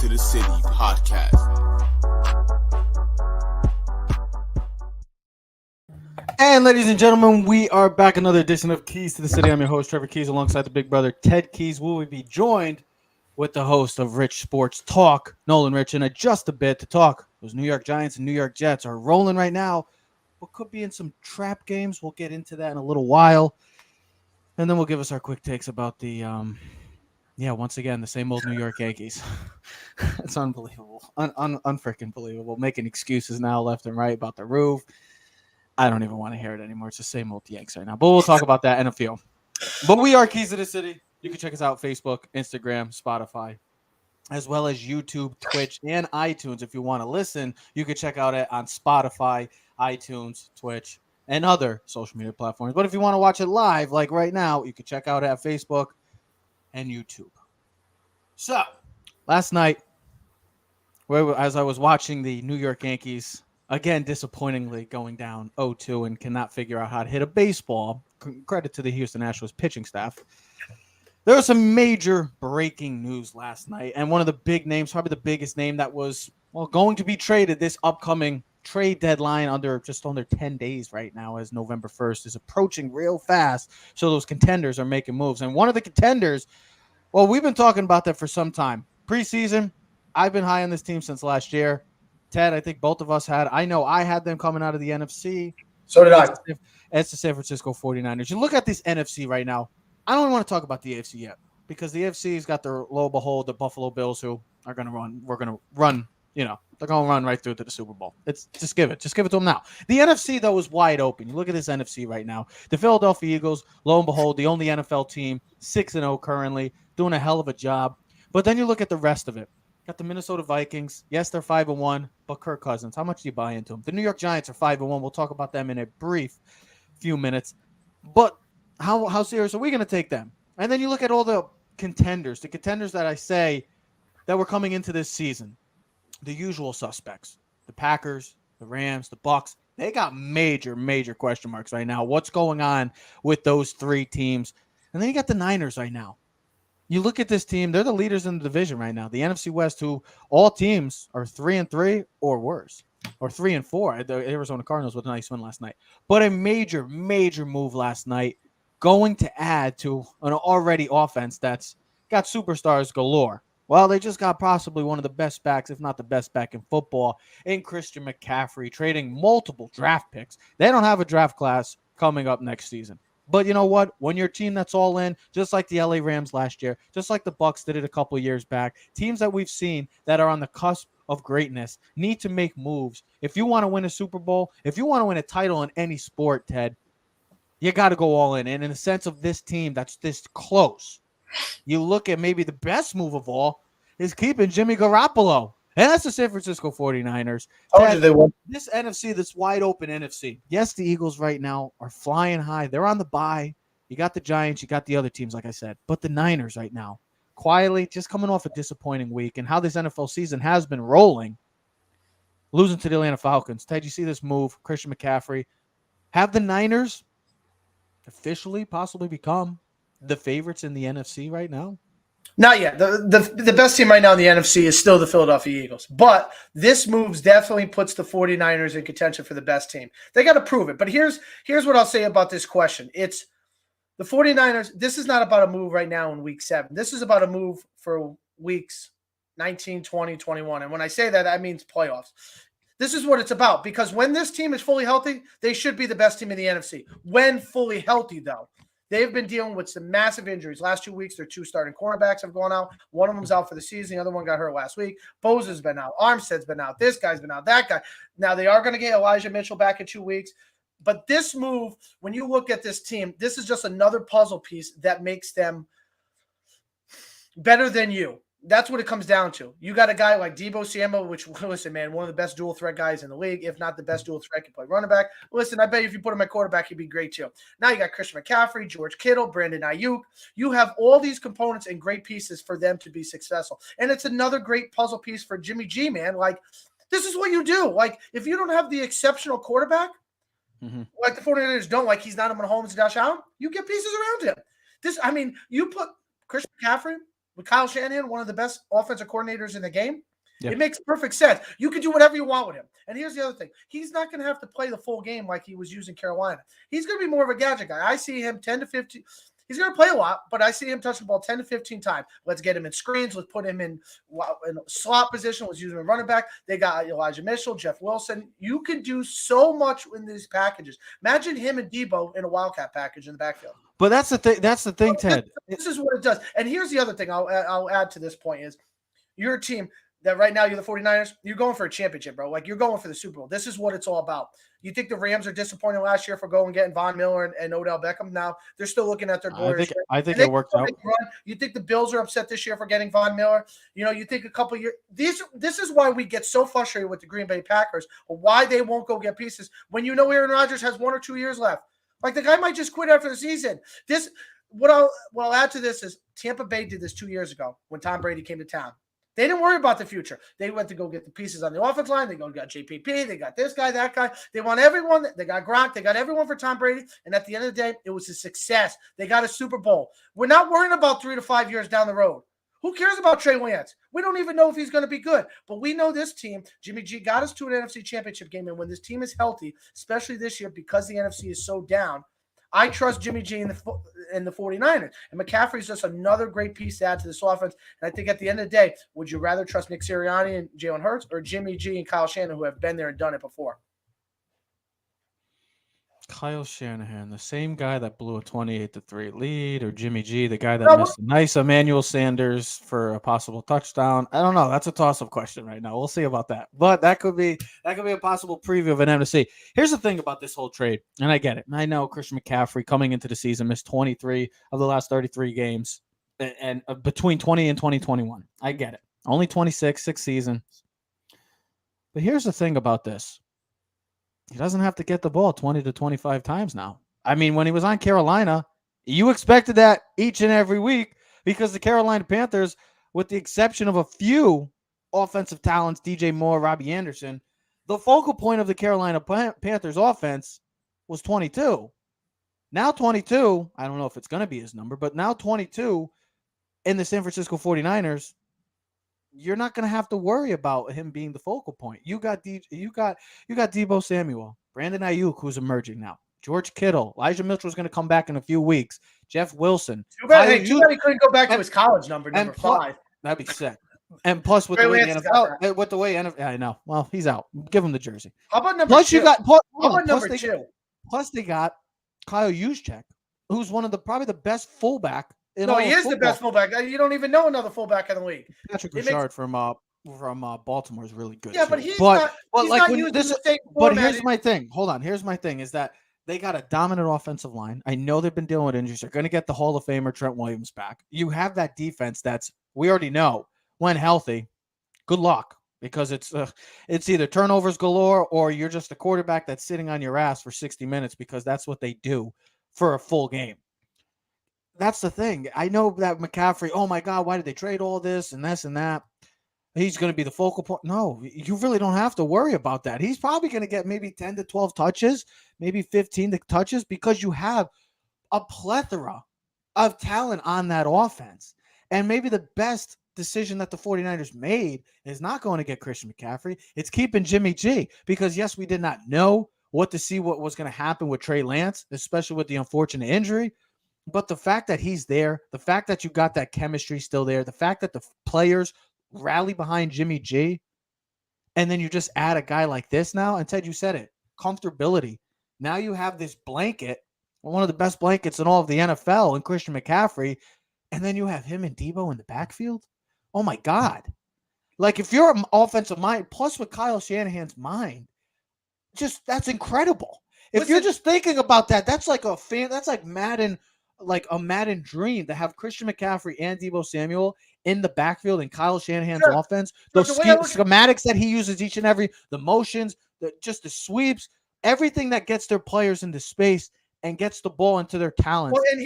to the City podcast. And ladies and gentlemen, we are back another edition of Keys to the City. I'm your host, Trevor Keys, alongside the big brother, Ted Keys. We will be joined with the host of Rich Sports Talk, Nolan Rich, in just a bit to talk. Those New York Giants and New York Jets are rolling right now. What could be in some trap games. We'll get into that in a little while. And then we'll give us our quick takes about the, once again, the same old New York Yankees. It's unbelievable. Unfreaking believable. Making excuses now left and right about the roof. I don't even want to hear it anymore. It's the same old Yanks right now. But we'll talk about that in a few. But we are Keys to the City. You can check us out Facebook, Instagram, Spotify, as well as YouTube, Twitch, and iTunes. If you want to listen, you can check out it on Spotify, iTunes, Twitch, and other social media platforms. But if you want to watch it live, like right now, you can check out it at Facebook and YouTube. So, last night, as I was watching the New York Yankees, again, disappointingly going down 0-2 and cannot figure out how to hit a baseball. Credit to the Houston Astros pitching staff. There was some major breaking news last night, and one of the big names, probably the biggest name that was going to be traded this upcoming trade deadline just under 10 days right now, as November 1st is approaching real fast. So those contenders are making moves. And one of the contenders, well, we've been talking about that for some time. Preseason, I've been high on this team since last year. Ted, I think both of us had. I know I had them coming out of the NFC. So did I. It's the San Francisco 49ers. You look at this NFC right now. I don't want to talk about the AFC yet because the AFC's got their low behold, the Buffalo Bills, who are going to run. We're going to run, they're going to run right through to the Super Bowl. It's just give it to them now. The NFC, though, is wide open. You look at this NFC right now. The Philadelphia Eagles, lo and behold, the only NFL team, 6-0 currently, doing a hell of a job. But then you look at the rest of it. Got the Minnesota Vikings. Yes, they're 5-1, but Kirk Cousins, how much do you buy into them? The New York Giants are 5-1. We'll talk about them in a brief few minutes. But how serious are we going to take them? And then you look at all the contenders that I say that were coming into this season. The usual suspects, the Packers, the Rams, the Bucks. They got major, major question marks right now. What's going on with those three teams? And then you got the Niners right now. You look at this team, they're the leaders in the division right now. The NFC West, who all teams are 3-3 or worse, or 3-4. The Arizona Cardinals with a nice win last night. But a major, major move last night, going to add to an already offense that's got superstars galore. Well, they just got possibly one of the best backs, if not the best back in football, in Christian McCaffrey, trading multiple draft picks. They don't have a draft class coming up next season. But you know what? When you're a team that's all in, just like the LA Rams last year, just like the Bucks did it a couple of years back, teams that we've seen that are on the cusp of greatness need to make moves. If you want to win a Super Bowl, if you want to win a title in any sport, Ted, you got to go all in. And in the sense of this team that's this close, you look at maybe the best move of all is keeping Jimmy Garoppolo. And that's the San Francisco 49ers. This NFC, this wide open NFC. Yes, the Eagles right now are flying high. They're on the bye. You got the Giants. You got the other teams, like I said. But the Niners right now, quietly, just coming off a disappointing week. And how this NFL season has been rolling, losing to the Atlanta Falcons. Ted, you see this move, Christian McCaffrey. Have the Niners officially possibly become the favorites in the NFC right now? Not yet. The best team right now in the NFC is still the Philadelphia Eagles. But this move definitely puts the 49ers in contention for the best team. They got to prove it. But here's what I'll say about this question. It's the 49ers. This is not about a move right now in week 7. This is about a move for weeks 19, 20, 21. And when I say that means playoffs. This is what it's about. Because when this team is fully healthy, they should be the best team in the NFC. When fully healthy, though. They've been dealing with some massive injuries. Last 2 weeks, their 2 starting cornerbacks have gone out. One of them's out for the season. The other one got hurt last week. Bosa's been out. Armstead's been out. This guy's been out. That guy. Now, they are going to get Elijah Mitchell back in 2 weeks. But this move, when you look at this team, this is just another puzzle piece that makes them better than you. That's what it comes down to. You got a guy like Deebo Samuel, which, listen, man, one of the best dual threat guys in the league, if not the best dual threat, can play running back. Listen, I bet you if you put him at quarterback, he'd be great too. Now you got Christian McCaffrey, George Kittle, Brandon Ayuk. You have all these components and great pieces for them to be successful. And it's another great puzzle piece for Jimmy G, man. Like, this is what you do. Like, if you don't have the exceptional quarterback, like the 49ers don't, like he's not a Mahomes and Josh Allen, you get pieces around him. You put Christian McCaffrey with Kyle Shanahan, one of the best offensive coordinators in the game. Yeah. It makes perfect sense. You can do whatever you want with him. And here's the other thing. He's not going to have to play the full game like he was using Carolina. He's going to be more of a gadget guy. I see him 10 to 15. He's going to play a lot, but I see him touch the ball 10 to 15 times. Let's get him in screens. Let's put him in slot position. Let's use him in running back. They got Elijah Mitchell, Jeff Wilson. You can do so much in these packages. Imagine him and Debo in a Wildcat package in the backfield. But that's the thing, Ted. This is what it does. And here's the other thing I'll add to this point is your team that right now you're the 49ers, you're going for a championship, bro. Like, you're going for the Super Bowl. This is what it's all about. You think the Rams are disappointed last year for going and getting Von Miller and Odell Beckham? Now they're still looking at their goals. I think it worked out. You think the Bills are upset this year for getting Von Miller? You know, you think a couple years. This is why we get so frustrated with the Green Bay Packers, or why they won't go get pieces when you know Aaron Rodgers has 1 or 2 years left. Like, the guy might just quit after the season. What I'll add to this is Tampa Bay did this 2 years ago when Tom Brady came to town. They didn't worry about the future. They went to go get the pieces on the offense line. They got JPP. They got this guy, that guy. They want everyone. They got Gronk. They got everyone for Tom Brady. And at the end of the day, it was a success. They got a Super Bowl. We're not worrying about 3 to 5 years down the road. Who cares about Trey Lance? We don't even know if he's going to be good. But we know this team, Jimmy G, got us to an NFC championship game. And when this team is healthy, especially this year because the NFC is so down, I trust Jimmy G in the 49ers. And McCaffrey is just another great piece to add to this offense. And I think at the end of the day, would you rather trust Nick Sirianni and Jalen Hurts or Jimmy G and Kyle Shanahan, who have been there and done it before? Kyle Shanahan, the same guy that blew a 28-3 lead, or Jimmy G, the guy that missed a nice Emmanuel Sanders for a possible touchdown? I don't know. That's a toss-up question right now. We'll see about that. But that could be a possible preview of an NFC. Here's the thing about this whole trade, and I get it. I know Christian McCaffrey coming into the season missed 23 of the last 33 games, and between 20 and 2021. I get it. Only 26, 6 seasons. But here's the thing about this. He doesn't have to get the ball 20 to 25 times now. I mean, when he was on Carolina, you expected that each and every week because the Carolina Panthers, with the exception of a few offensive talents, DJ Moore, Robbie Anderson, the focal point of the Carolina Panthers offense was 22. Now 22, I don't know if it's going to be his number, but now 22 in the San Francisco 49ers, you're not going to have to worry about him being the focal point. You got Deebo Samuel, Brandon Ayuk, who's emerging now, George Kittle, Elijah Mitchell is going to come back in a few weeks, Jeff Wilson. Too bad he couldn't go back to his college number 5. That'd be sick. And plus, with the way the NFL, I know. Well, he's out. Give him the jersey. How about number 2? Plus, they got Kyle Juszczyk, who's one of probably the best fullback. He is the best fullback. You don't even know another fullback in the league. Patrick Richard from Baltimore is really good. Yeah, too. but here's my thing. Hold on. Here's my thing is that they got a dominant offensive line. I know they've been dealing with injuries. They're going to get the Hall of Famer Trent Williams back. You have that defense we already know when healthy. Good luck, because it's either turnovers galore or you're just a quarterback that's sitting on your ass for 60 minutes because that's what they do for a full game. That's the thing. I know that McCaffrey, oh my God, why did they trade all this and this and that? He's going to be the focal point. No, you really don't have to worry about that. He's probably going to get maybe 10 to 12 touches, maybe 15 touches, because you have a plethora of talent on that offense. And maybe the best decision that the 49ers made is not going to get Christian McCaffrey. It's keeping Jimmy G, because yes, we did not know what was going to happen with Trey Lance, especially with the unfortunate injury. But the fact that he's there, the fact that you got that chemistry still there, the fact that the players rally behind Jimmy G, and then you just add a guy like this now, and Ted, you said it, comfortability. Now you have this blanket, one of the best blankets in all of the NFL, and Christian McCaffrey, and then you have him and Debo in the backfield. Oh my God. Like, if you're an offensive mind, plus with Kyle Shanahan's mind, that's incredible. If you're just thinking about that, that's like Madden. Like a Madden dream to have Christian McCaffrey and Deebo Samuel in the backfield in Kyle Shanahan's offense. Those schematics that he uses each and every, the motions, the sweeps, everything that gets their players into space and gets the ball into their talents. Well, and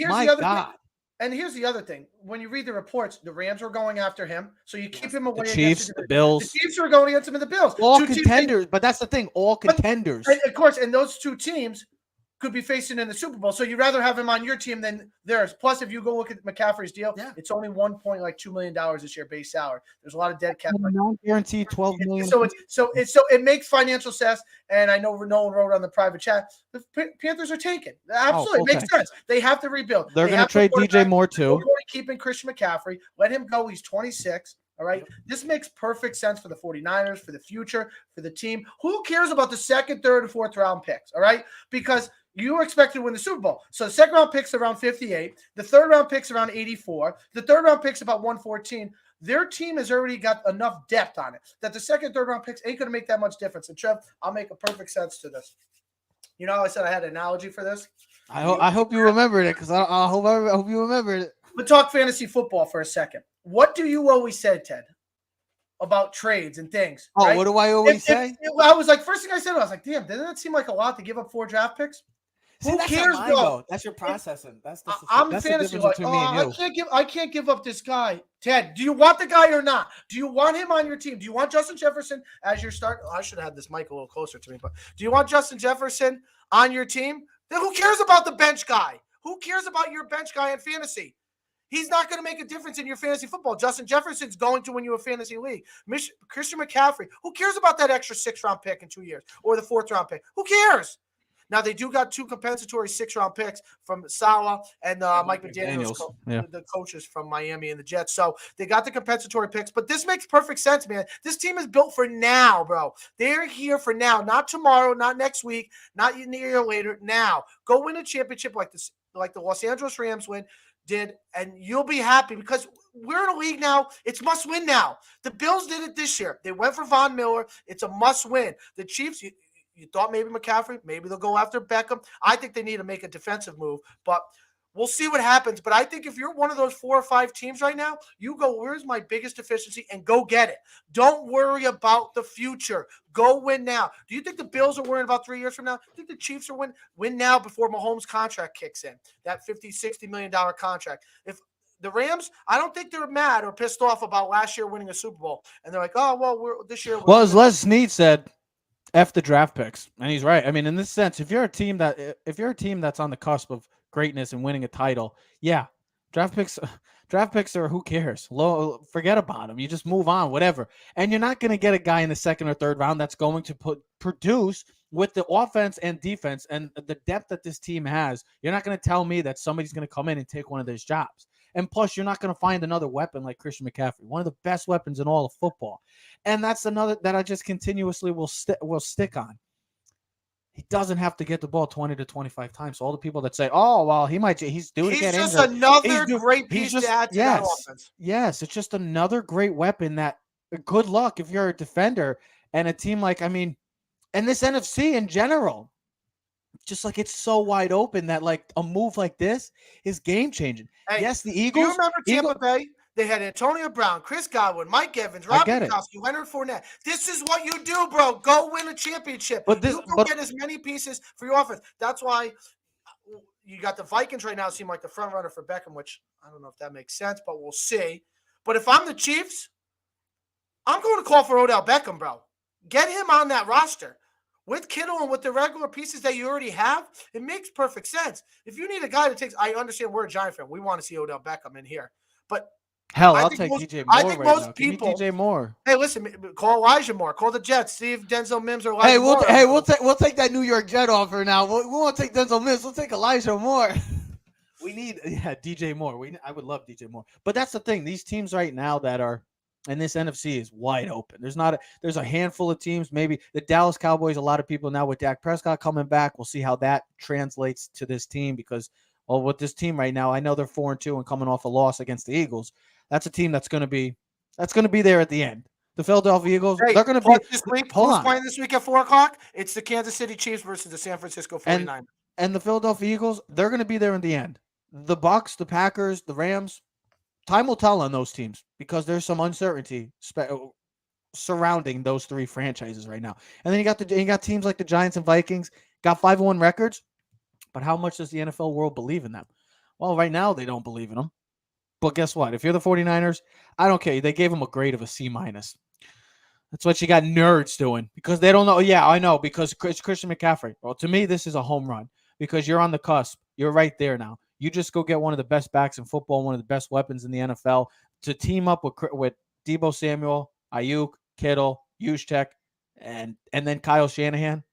here's the other thing. When you read the reports, the Rams were going after him, so you keep him away. The Chiefs, the Bills. The Chiefs were going against him in the Bills. All contenders, but that's the thing. All contenders. And of course, and those two teams could be facing in the Super Bowl. So you'd rather have him on your team than theirs. Plus, if you go look at McCaffrey's deal, it's only $1.2 million this year base salary. There's a lot of dead cap. Non-guaranteed $12 million. So it makes financial sense. And I know Nolan wrote on the private chat, the Panthers are taken. Absolutely, it makes sense. They have to rebuild. They're going to trade DJ Moore too. Keeping Christian McCaffrey, let him go. He's 26. All right. This makes perfect sense for the 49ers, for the future, for the team. Who cares about the second, third, and fourth round picks? All right. Because you were expected to win the Super Bowl. So the second round pick's around 58. The third round pick's around 84. The third round pick's about 114. Their team has already got enough depth on it that the second, third round picks ain't going to make that much difference. And Trev, I'll make a perfect sense to this. You know how I said I had an analogy for this? I hope you remembered it because I hope you remembered it. We'll talk fantasy football for a second. What do you always say, Ted, about trades and things? Oh, right? what do I always say? I was like, first thing I said, I was like, damn, doesn't that seem like a lot to give up 4 draft picks? See, Who cares, though? That's your processing. I'm fantasy like, I can't give up this guy. Ted, do you want the guy or not? Do you want him on your team? Do you want Justin Jefferson as your start? I should have had this mic a little closer to me, but do you want Justin Jefferson on your team? Then who cares about the bench guy? Who cares about your bench guy in fantasy? He's not going to make a difference in your fantasy football. Justin Jefferson's going to win you a fantasy league. Christian McCaffrey, who cares about that extra 6th-round pick in 2 years or the 4th-round pick? Who cares? Now, they do got 2 compensatory 6th-round picks from Salah and Mike McDaniels, the coaches from Miami and the Jets. So they got the compensatory picks. But this makes perfect sense, man. This team is built for now, bro. They're here for now, not tomorrow, not next week, not a year later. Now, go win a championship like the Los Angeles Rams did, and you'll be happy because we're in a league now. It's must win now. The Bills did it this year. They went for Von Miller. It's a must win. The Chiefs, you thought maybe McCaffrey, maybe they'll go after Beckham. I think they need to make a defensive move, but we'll see what happens. But I think if you're one of those 4 or 5 teams right now, you go, where's my biggest deficiency, and go get it. Don't worry about the future. Go win now. Do you think the Bills are worrying about 3 years from now? Do you think the Chiefs are win now before Mahomes' contract kicks in, that $50, $60 million contract? If the Rams, I don't think they're mad or pissed off about last year winning a Super Bowl. And they're like, oh, well, this year. Well, as Les Snead said, F the draft picks. And he's right. I mean, in this sense, if you're a team that's on the cusp of greatness and winning a title, yeah, draft picks are who cares? Forget about them. You just move on, whatever. And you're not going to get a guy in the 2nd or 3rd round that's going to produce with the offense and defense and the depth that this team has. You're not going to tell me that somebody's going to come in and take one of those jobs. And plus, you're not going to find another weapon like Christian McCaffrey, one of the best weapons in all of football. And that's another that I just continuously will stick on. He doesn't have to get the ball 20 to 25 times. So all the people that say, "Oh, well, he's doing it." He's just another great piece to add to that offense. Yes, it's just another great weapon. That good luck if you're a defender and a team like and this NFC in general. Just like it's so wide open that like a move like this is game changing. Hey, yes, the Eagles. Do you remember Tampa Bay? They had Antonio Brown, Chris Godwin, Mike Evans, Rob Gronkowski, Leonard Fournette. This is what you do, bro. Go win a championship. But get as many pieces for your offense. That's why you got the Vikings right now seem like the front runner for Beckham, which I don't know if that makes sense, but we'll see. But if I'm the Chiefs, I'm going to call for Odell Beckham, bro. Get him on that roster. With Kittle and with the regular pieces that you already have, it makes perfect sense. If you need a guy that takes, I understand we're a Giant fan. We want to see Odell Beckham in here. But hell, I'll take DJ Moore. I think most people. DJ Moore. Hey, listen, call Elijah Moore. Call the Jets. See if Denzel Mims or Elijah Moore. We'll take that New York Jet offer now. We won't take Denzel Mims. We'll take Elijah Moore. We need DJ Moore. I would love DJ Moore. But that's the thing. These teams right now that are. And this NFC is wide open. There's a handful of teams. Maybe the Dallas Cowboys, a lot of people now with Dak Prescott coming back. We'll see how that translates to this team because, well, with this team right now, I know they're 4-2 and coming off a loss against the Eagles. That's a team that's going to be there at the end. The Philadelphia Eagles, they're going to be this week. Who's playing this week at 4:00? It's the Kansas City Chiefs versus the San Francisco 49ers. And the Philadelphia Eagles, they're going to be there in the end. The Bucs, the Packers, the Rams. Time will tell on those teams because there's some uncertainty surrounding those 3 franchises right now. And then you got teams like the Giants and Vikings, got 5-1 records, but how much does the NFL world believe in them? Well, right now they don't believe in them. But guess what? If you're the 49ers, I don't care. They gave them a grade of a C-. That's what you got nerds doing because they don't know. Yeah, I know because it's Christian McCaffrey. Well, to me, this is a home run. because you're on the cusp. You're right there now. You just go get one of the best backs in football, one of the best weapons in the NFL to team up with Debo Samuel, Ayuk, Kittle, Juszczyk, and then Kyle Shanahan.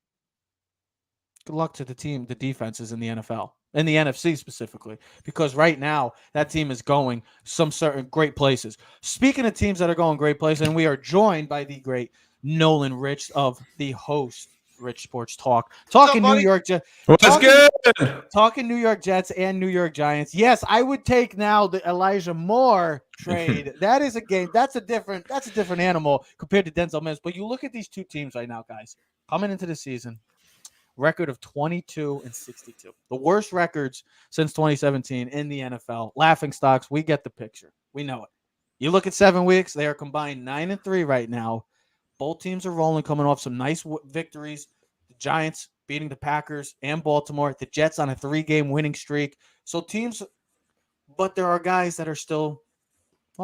Good luck to the team, the defenses in the NFL, in the NFC specifically, because right now that team is going some certain great places. Speaking of teams that are going great places, and we are joined by the great Nolan Rich of the host Rich Sports Talk, talking New York Jets. What's good? Talking New York Jets and New York Giants. Yes, I would take now the Elijah Moore trade. That is a game. That's a different animal compared to Denzel Mims. But you look at these two teams right now, guys, coming into the season. Record of 22-62. The worst records since 2017 in the NFL. Laughing stocks. We get the picture. We know it. You look at 7 weeks, they are combined 9-3 right now. Both teams are rolling, coming off some nice victories. The Giants beating the Packers and Baltimore. The Jets on a 3-game winning streak. So teams, but there are guys that are still,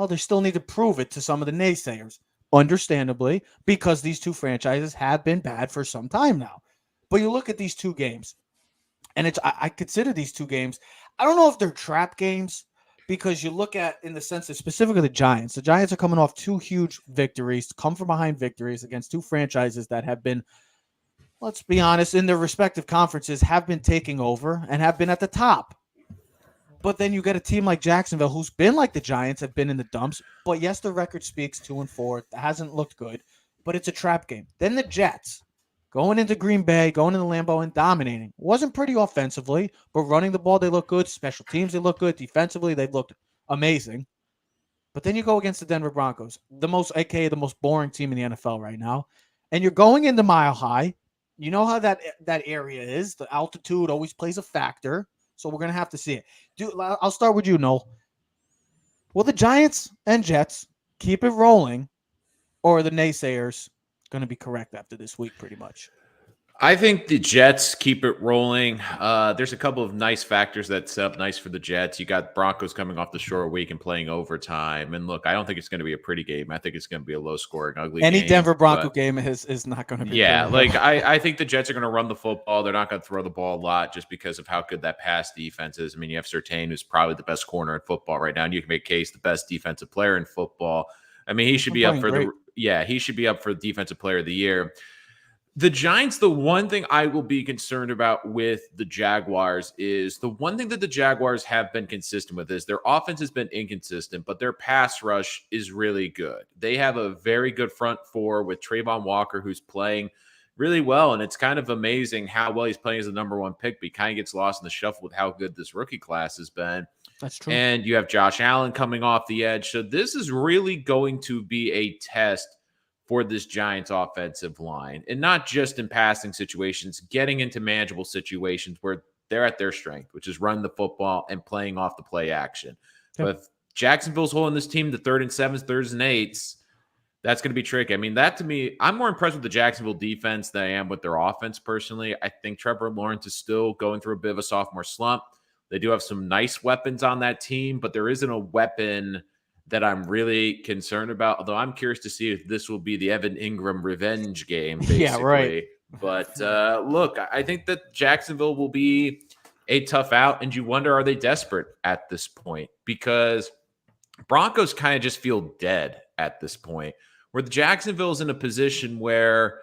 they still need to prove it to some of the naysayers. Understandably, because these two franchises have been bad for some time now. But you look at these two games, and I consider these two games, I don't know if they're trap games, because you look at, in the sense that specifically the Giants are coming off 2 huge victories, come from behind victories against 2 franchises that have been, let's be honest, in their respective conferences, have been taking over and have been at the top. But then you get a team like Jacksonville, who's been like the Giants, have been in the dumps. But yes, the record speaks 2-4. It hasn't looked good, but it's a trap game. Then the Jets. Going into Green Bay, going into Lambeau and dominating. Wasn't pretty offensively, but running the ball, they look good. Special teams, they look good. Defensively, they looked amazing. But then you go against the Denver Broncos, the most boring team in the NFL right now. And you're going into Mile High. You know how that area is. The altitude always plays a factor. So we're going to have to see it. I'll start with you, Noel. Will the Giants and Jets keep it rolling, or are the naysayers going to be correct after this week pretty much? I think the Jets keep it rolling. There's a couple of nice factors that set up nice for the Jets. You got Broncos coming off the short week and playing overtime. And look, I don't think it's going to be a pretty game. I think it's going to be a low-scoring, ugly game. Any Denver Bronco game is not going to be. Yeah, like I think the Jets are going to run the football. They're not going to throw the ball a lot just because of how good that pass defense is. I mean, you have Surtain, who's probably the best corner in football right now, and you can make a case the best defensive player in football. I mean, he should be up for he should be up for Defensive Player of the Year. The Giants, the one thing I will be concerned about with the Jaguars is the one thing that the Jaguars have been consistent with is their offense has been inconsistent, but their pass rush is really good. They have a very good front four with Trayvon Walker, who's playing really well, and it's kind of amazing how well he's playing as the number 1 pick, but he kind of gets lost in the shuffle with how good this rookie class has been. That's true. And you have Josh Allen coming off the edge. So this is really going to be a test for this Giants offensive line, and not just in passing situations, getting into manageable situations where they're at their strength, which is running the football and playing off the play action. Yep. But if Jacksonville's holding this team to 3rd and 7s, 3rds and 8s, that's going to be tricky. I mean, that to me, I'm more impressed with the Jacksonville defense than I am with their offense personally. I think Trevor Lawrence is still going through a bit of a sophomore slump. They do have some nice weapons on that team, but there isn't a weapon that I'm really concerned about, although I'm curious to see if this will be the Evan Ingram revenge game, basically. Yeah, right. But look, I think that Jacksonville will be a tough out, and you wonder, are they desperate at this point? Because Broncos kind of just feel dead at this point, where the Jacksonville's in a position where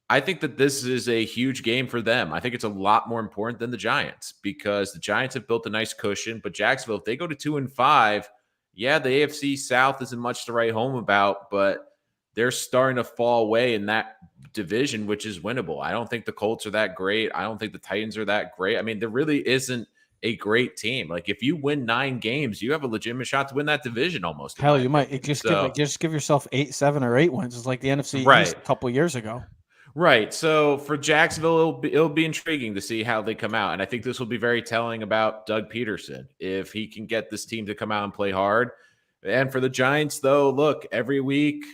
I think that this is a huge game for them. I think it's a lot more important than the Giants, because the Giants have built a nice cushion, but Jacksonville, if they go to 2-5, yeah, the AFC South isn't much to write home about, but they're starting to fall away in that division, which is winnable. I don't think the Colts are that great. I don't think the Titans are that great. I mean, there really isn't a great team. Like, if you win 9 games, you have a legitimate shot to win that division almost. Hell, you might just give yourself 7 or 8 wins. It's like the NFC East a couple years ago. Right. So for Jacksonville, it'll be intriguing to see how they come out. And I think this will be very telling about Doug Peterson, if he can get this team to come out and play hard. And for the Giants, though, look, every week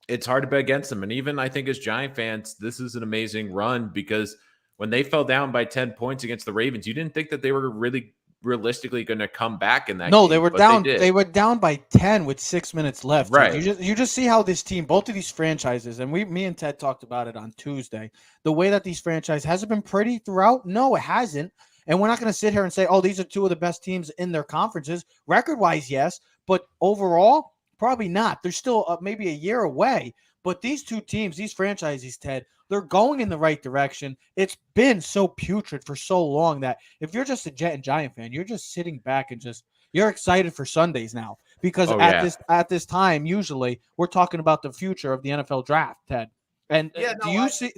it's hard to bet against them. And even I think as Giant fans, this is an amazing run, because when they fell down by 10 points against the Ravens, you didn't think that they were really realistically going to come back in that No, game. they were but down. did. They were down by 10 with 6 minutes left. Right. You just see how this team, both of these franchises, and me and Ted talked about it on Tuesday. The way that these franchises hasn't been pretty throughout. No, it hasn't. And we're not going to sit here and say, oh, these are two of the best teams in their conferences. Record-wise, yes, but overall, probably not. They're still maybe a year away. But these two teams, these franchises, Ted, they're going in the right direction. It's been so putrid for so long that if you're just a Jet and Giant fan, you're just sitting back and you're excited for Sundays now because at this time, usually we're talking about the future of the NFL draft, Ted. And do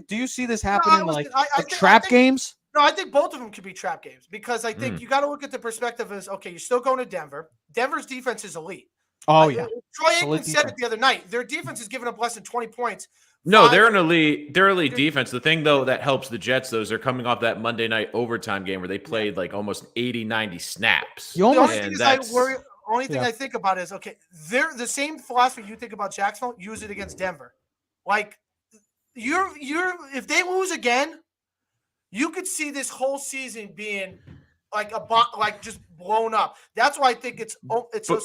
you see this happening trap games? No, I think both of them could be trap games because I think you got to look at the perspective as, okay, you're still going to Denver. Denver's defense is elite. Oh, yeah. Troy Aikman said it the other night. Their defense is giving up less than 20 points. No, they're an elite defense. The thing, though, that helps the Jets, though, is they're coming off that Monday night overtime game where they played like almost 80, 90 snaps. The only thing I think about is, okay, they're the same philosophy you think about Jacksonville, use it against Denver. Like, if they lose again, you could see this whole season being like just blown up. That's why I think it's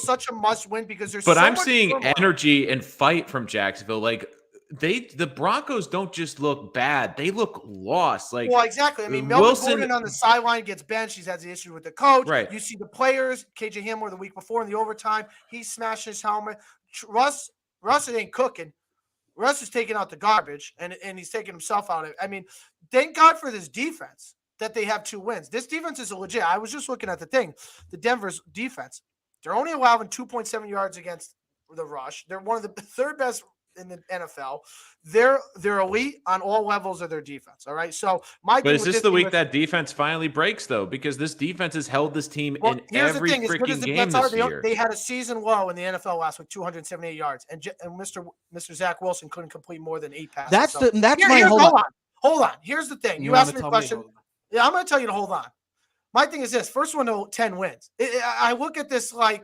such a must win because there's. But I'm seeing energy and fight from Jacksonville. Like the Broncos don't just look bad; they look lost. Like, well, exactly. I mean, Melvin Gordon on the sideline gets benched. He's had the issue with the coach. Right. You see the players. KJ Hamler the week before in the overtime, he smashed his helmet. Russ it ain't cooking. Russ is taking out the garbage, and he's taking himself out. I mean, thank God for this defense that they have 2 wins. This defense is legit. I was just looking at the thing. The Denver's defense, they're only allowing 2.7 yards against the rush. They're one of the third best in the NFL. They're elite on all levels of their defense. All right. So but is this the week that defense finally breaks though? Because this defense has held this team in every freaking game this year. They had a season low in the NFL last week, 278 yards, and Mr. Zach Wilson couldn't complete more than 8 passes. Hold on. Here's the thing. You asked me a question. Yeah, I'm going to tell you to hold on. My thing is this. First one to 10 wins. I look at this like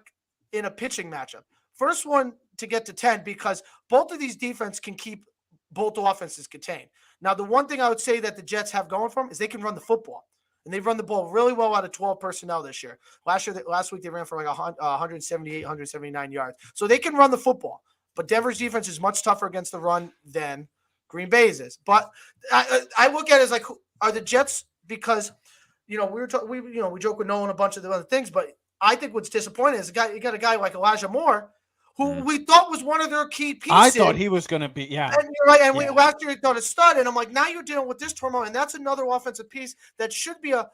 in a pitching matchup. First one to get to 10 because both of these defense can keep both offenses contained. Now, the one thing I would say that the Jets have going for them is they can run the football. And they've run the ball really well out of 12 personnel this year. Last week, they ran for like 178, 179 yards. So they can run the football. But Denver's defense is much tougher against the run than Green Bay's is. But I look at it as like, are the Jets – because, we joke with Nolan a bunch of the other things, but I think what's disappointing is you got a guy like Elijah Moore, who we thought was one of their key pieces. I thought he was going to be, yeah. And you're right. And last year he thought a stud, and I'm like, now you're dealing with this turmoil, and that's another offensive piece that should be a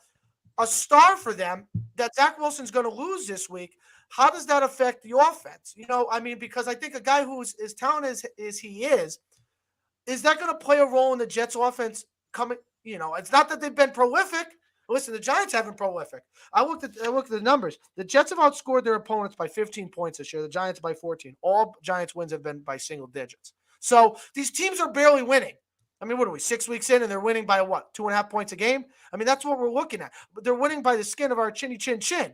star for them that Zach Wilson's going to lose this week. How does that affect the offense? Because I think a guy who is as talented as he is that going to play a role in the Jets offense coming? It's not that they've been prolific. Listen, the Giants have been prolific. I looked at the numbers. The Jets have outscored their opponents by 15 points this year. The Giants by 14. All Giants wins have been by single digits. So these teams are barely winning. I mean, what are we, 6 weeks in, and they're winning by what, 2.5 points a game? I mean, that's what we're looking at. But they're winning by the skin of our chinny chin chin.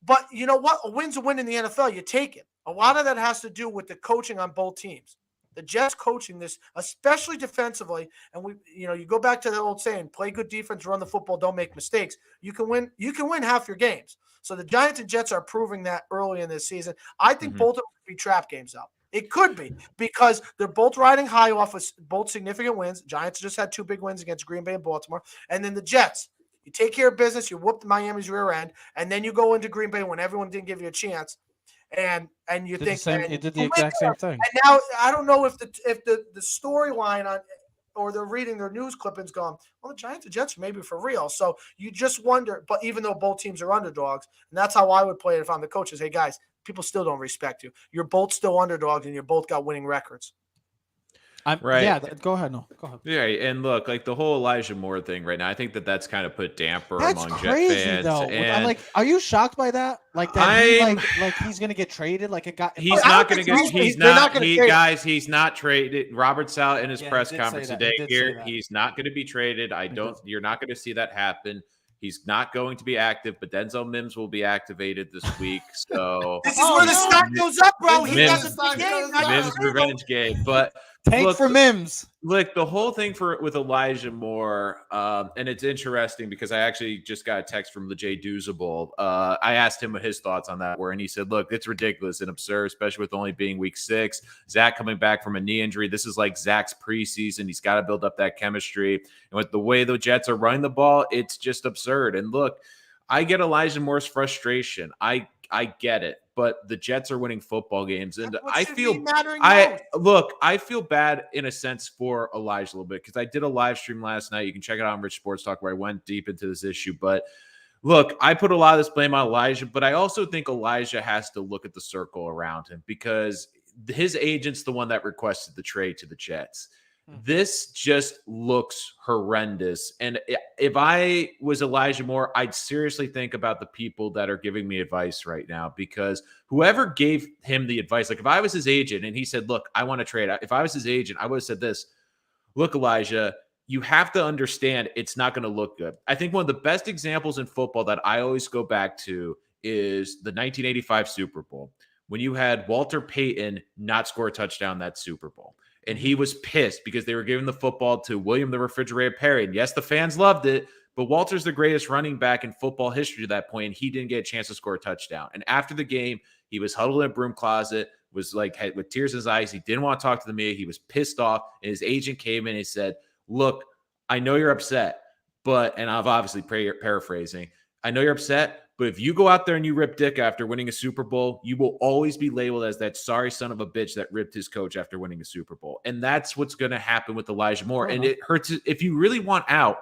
But you know what? A win's a win in the NFL. You take it. A lot of that has to do with the coaching on both teams. The Jets coaching this, especially defensively, and you go back to the old saying: play good defense, run the football, don't make mistakes. You can win half your games. So the Giants and Jets are proving that early in this season. I think both of them could be trap games out. It could be because they're both riding high off of both significant wins. Giants just had 2 big wins against Green Bay and Baltimore, and then the Jets. You take care of business, you whoop Miami's rear end, and then you go into Green Bay when everyone didn't give you a chance. And you think it did the exact same thing. And now I don't know if the storyline on or they're reading their news clippings going, well, the Giants and Jets maybe for real. So you just wonder, but even though both teams are underdogs, and that's how I would play it if I'm the coach, is, hey guys, people still don't respect you. You're both still underdogs and you're both got winning records. Right. Yeah, go ahead. No, go ahead. Yeah, and look, like the whole Elijah Moore thing right now, I think that's kind of put damper among crazy, Jet fans. Though. And like, are you shocked by that? Like that, like he's going to get traded? Like a guy? He's not going to get. He's not. Guys, he's not traded. Robert Sal in his press conference today here, he's not going to be traded. You're not going to see that happen. He's not going to be active, but Denzel Mims will be activated this week. So this is where the stock goes up, bro. He doesn't Mims revenge game. But Tank for Mims. Look, the whole thing with Elijah Moore, and it's interesting because I actually just got a text from Lejay Douzable. I asked him what his thoughts on that were, and he said, look, it's ridiculous and absurd, especially with only being week 6. Zach coming back from a knee injury. This is like Zach's preseason. He's got to build up that chemistry. And with the way the Jets are running the ball, it's just absurd. And look, I get Elijah Moore's frustration. I get it, but the Jets are winning football games, and I feel bad in a sense for Elijah a little bit because I did a live stream last night. You can check it out on Rich Sports Talk where I went deep into this issue. But look, I put a lot of this blame on Elijah, but I also think Elijah has to look at the circle around him because his agent's the one that requested the trade to the Jets. This just looks horrendous. And if I was Elijah Moore, I'd seriously think about the people that are giving me advice right now, because whoever gave him the advice, like if I was his agent and he said, look, I want to trade. If I was his agent, I would have said this, look, Elijah, you have to understand it's not going to look good. I think one of the best examples in football that I always go back to is the 1985 Super Bowl, when you had Walter Payton not score a touchdown in that Super Bowl. And he was pissed because they were giving the football to William the Refrigerator Perry. And yes, the fans loved it, but Walter's the greatest running back in football history to that point, and he didn't get a chance to score a touchdown. And after the game, he was huddled in a broom closet, was like with tears in his eyes. He didn't want to talk to the media. He was pissed off. And his agent came in and he said, look, I know you're upset, and I'm obviously paraphrasing, I know you're upset, but if you go out there and you rip dick after winning a Super Bowl, you will always be labeled as that sorry son of a bitch that ripped his coach after winning a Super Bowl. And that's what's going to happen with Elijah Moore. And it hurts. If you really want out,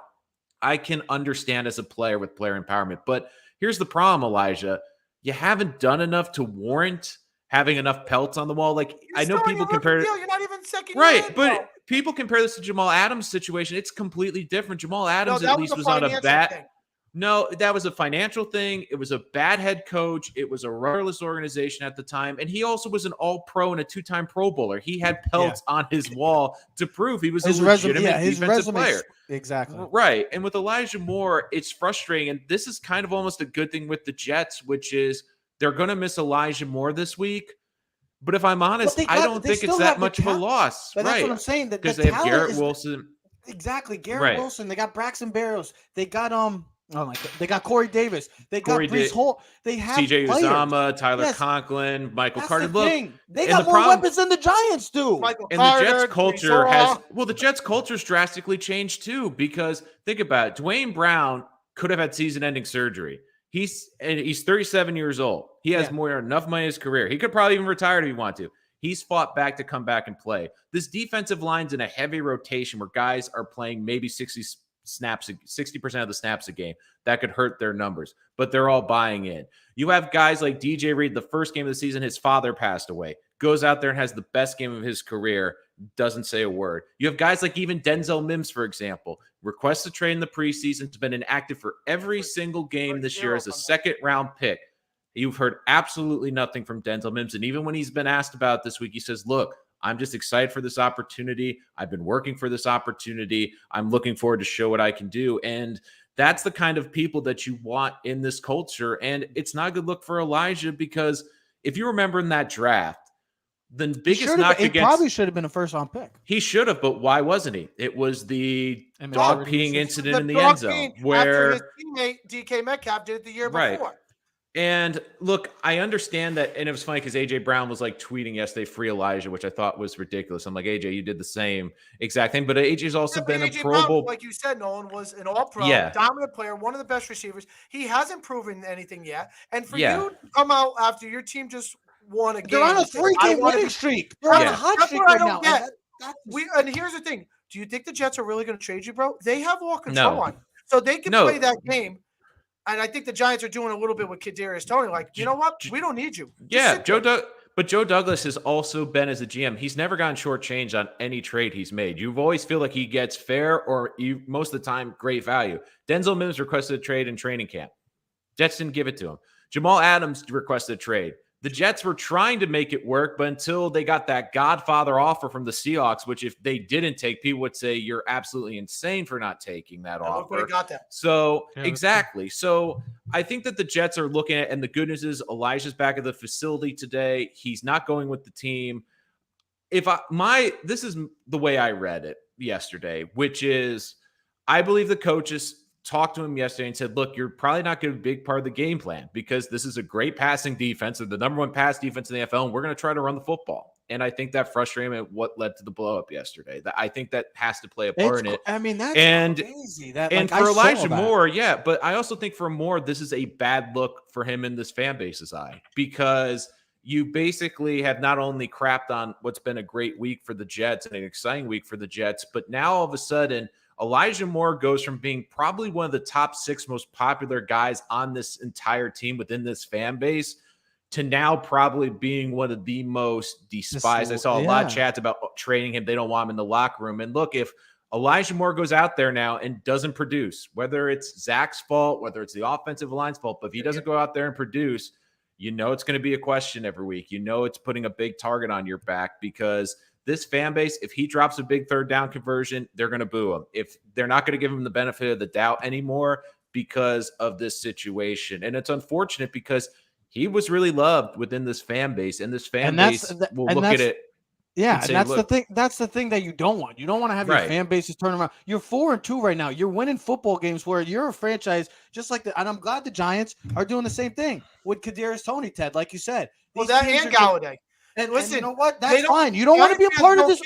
I can understand as a player with player empowerment. But here's the problem, Elijah. You haven't done enough to warrant having enough pelts on the wall. Like, I know people compare it. You're not even second. Right, but people compare this to Jamal Adams' situation. It's completely different. Jamal Adams at least was on a bat. No, that was a financial thing. It was a bad head coach. It was a rudderless organization at the time. And he also was an all-pro and a 2-time Pro Bowler. He had pelts on his wall to prove he was a legitimate defensive player. Exactly. Right. And with Elijah Moore, it's frustrating. And this is kind of almost a good thing with the Jets, which is they're going to miss Elijah Moore this week. But if I'm honest, I don't think it's that much of a loss. But that's what I'm saying. Because they have Garrett Wilson. Exactly. Garrett Wilson. They got Braxton Berrios. They got oh my God! They got Corey Davis. They got Breece Hall. They have CJ Uzomah, Tyler Conklin, Michael Carter. Look, they got more weapons than the Giants do. The Jets culture the Jets culture's drastically changed too, because think about it. Dwayne Brown could have had season-ending surgery. He's 37 years old. He has enough money in his career. He could probably even retire if he wanted to. He's fought back to come back and play. This defensive line's in a heavy rotation where guys are playing maybe 60% of the snaps a game. That could hurt their numbers, but they're all buying in. You have guys like DJ Reed, the first game of the season, his father passed away, goes out there and has the best game of his career, doesn't say a word. You have guys like even Denzel Mims, for example, requests a trade in the preseason, has been inactive for every single game this year as a second-round pick. You've heard absolutely nothing from Denzel Mims, and even when he's been asked about this week, he says, look, I'm just excited for this opportunity. I've been working for this opportunity. I'm looking forward to show what I can do. And that's the kind of people that you want in this culture. And it's not a good look for Elijah, because if you remember in that draft, the biggest knock against... He probably should have been a first-round pick. He should have, but why wasn't he? It was the dog peeing incident in the end zone where his teammate DK Metcalf did it the year before. And look, I understand that, and it was funny because AJ Brown was like tweeting yesterday, free Elijah, which I thought was ridiculous. I'm like, AJ, you did the same exact thing, but AJ's also been a Pro Bowl. Like you said, Nolan was an all-pro, dominant player, one of the best receivers. He hasn't proven anything yet. And for you to come out after your team just won a game. They're on a 3-game winning streak. They're on a hot streak right now. And here's the thing. Do you think the Jets are really going to trade you, bro? They have all control on you. So they can play that game. And I think the Giants are doing a little bit with Kadarius Toney. Like, you know what? We don't need you. But Joe Douglas has also been as a GM. He's never gotten shortchanged on any trade he's made. You always feel like he gets fair or most of the time great value. Denzel Mims requested a trade in training camp. Jets didn't give it to him. Jamal Adams requested a trade. The Jets were trying to make it work, but until they got that Godfather offer from the Seahawks, which if they didn't take, people would say you're absolutely insane for not taking that offer. Look where he got that. So exactly. So I think that the Jets are looking at, and the good news is Elijah's back at the facility today. He's not going with the team. this is the way I read it yesterday, which is I believe the coaches talked to him yesterday and said, look, you're probably not going to be a big part of the game plan because this is a great passing defense and the number one pass defense in the NFL, and we're going to try to run the football. And I think that frustrated him at what led to the blow up yesterday. I think that has to play a part in it. I mean, that's crazy. And for Elijah Moore, yeah, but I also think for Moore, this is a bad look for him in this fan base's eye because you basically have not only crapped on what's been a great week for the Jets and an exciting week for the Jets, but now all of a sudden Elijah Moore goes from being probably one of the top 6 most popular guys on this entire team within this fan base to now probably being one of the most despised. I saw a lot of chats about trading him. They don't want him in the locker room. And look, if Elijah Moore goes out there now and doesn't produce, whether it's Zach's fault, whether it's the offensive line's fault, but if he doesn't go out there and produce, it's going to be a question every week. It's putting a big target on your back because this fan base, if he drops a big third down conversion, they're going to boo him. If they're not going to give him the benefit of the doubt anymore because of this situation. And it's unfortunate because he was really loved within this fan base, and this fan base will look at it. Yeah, and that's the thing. That's the thing that you don't want. You don't want to have your fan bases turn around. You're 4-2 right now. You're winning football games where you're a franchise, just like and I'm glad the Giants are doing the same thing with Kadarius Toney, Ted, like you said. Well, that and Galladay. And listen, you know what? That's fine. You don't want to be a part of this.